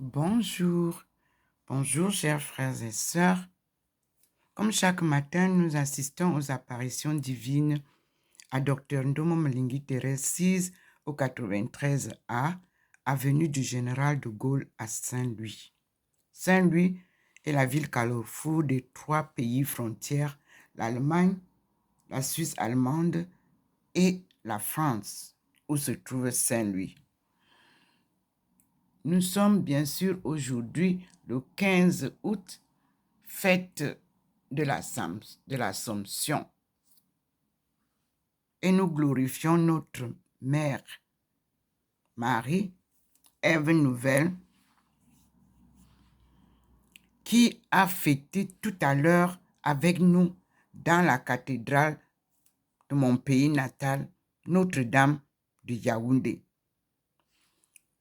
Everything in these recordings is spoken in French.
Bonjour, bonjour chers frères et sœurs. Comme chaque matin, nous assistons aux apparitions divines à Dr Ndomo Mlingui Thérèse 6 au 93A, avenue du Général de Gaulle à Saint-Louis. Saint-Louis est la ville carrefour des 3 pays frontières, l'Allemagne, la Suisse allemande et la France, où se trouve Saint-Louis. Nous sommes bien sûr aujourd'hui le 15 août, fête de l'Assomption. Et nous glorifions notre Mère, Marie, Ève Nouvelle, qui a fêté tout à l'heure avec nous dans la cathédrale de mon pays natal, Notre-Dame de Yaoundé.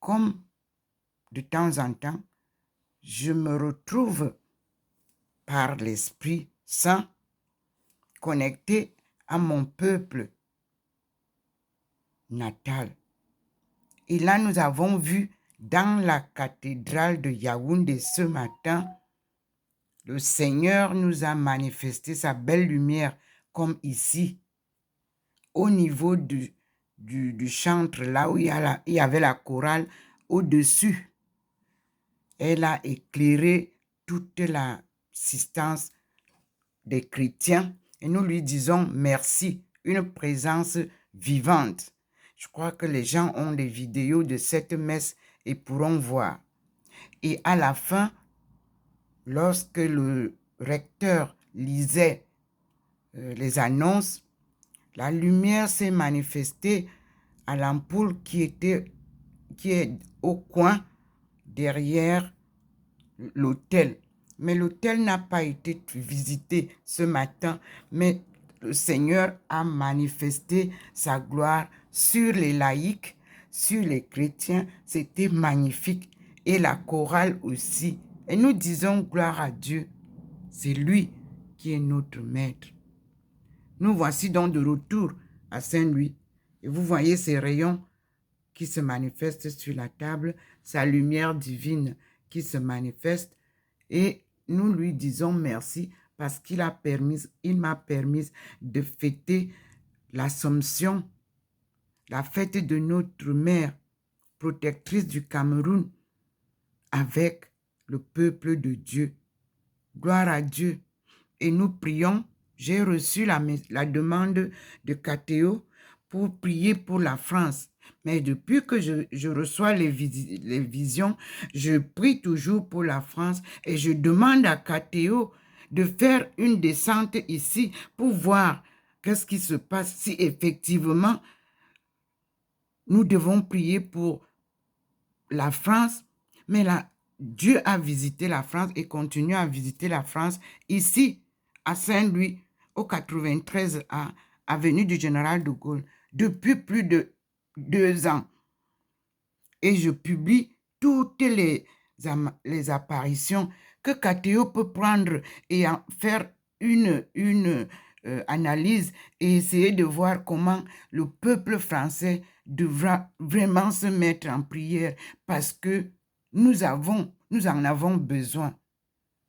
Comme de temps en temps, je me retrouve par l'Esprit Saint connecté à mon peuple natal. Et là, nous avons vu dans la cathédrale de Yaoundé ce matin, le Seigneur nous a manifesté sa belle lumière comme ici, au niveau du chantre, là où il y avait la chorale au-dessus. Elle a éclairé toute l'assistance des chrétiens et nous lui disons merci, une présence vivante. Je crois que les gens ont des vidéos de cette messe et pourront voir. Et à la fin, lorsque le recteur lisait les annonces, la lumière s'est manifestée à l'ampoule qui est au coin derrière l'autel. Mais l'autel n'a pas été visité ce matin, mais le Seigneur a manifesté sa gloire sur les laïcs, sur les chrétiens. C'était magnifique. Et la chorale aussi. Et nous disons gloire à Dieu. C'est lui qui est notre maître. Nous voici donc de retour à Saint-Louis. Et vous voyez ces rayons qui se manifestent sur la table, sa lumière divine qui se manifeste. Et nous lui disons merci parce qu'il m'a permis de fêter l'Assomption, la fête de notre mère, protectrice du Cameroun, avec le peuple de Dieu. Gloire à Dieu. Et nous prions. J'ai reçu la demande de Cathéo pour prier pour la France. Mais depuis que je reçois les visions, je prie toujours pour la France et je demande à Cathéo de faire une descente ici pour voir qu'est-ce qui se passe, si effectivement nous devons prier pour la France. Mais là, Dieu a visité la France et continue à visiter la France ici, à Saint-Louis, au 93A, avenue du Général de Gaulle, depuis plus de 2 ans. Et je publie toutes les apparitions que Cathéo peut prendre et en faire une analyse et essayer de voir comment le peuple français devra vraiment se mettre en prière parce que nous en avons besoin.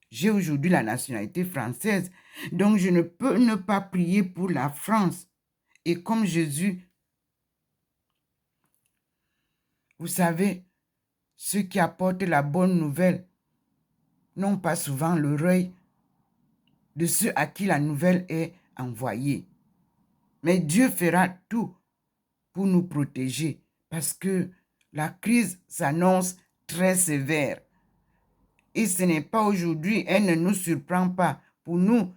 J'ai aujourd'hui la nationalité française, donc je ne peux ne pas prier pour la France. Et comme Jésus, vous savez, ceux qui apportent la bonne nouvelle n'ont pas souvent l'oreille de ceux à qui la nouvelle est envoyée. Mais Dieu fera tout pour nous protéger parce que la crise s'annonce très sévère. Et ce n'est pas aujourd'hui, elle ne nous surprend pas. Pour nous,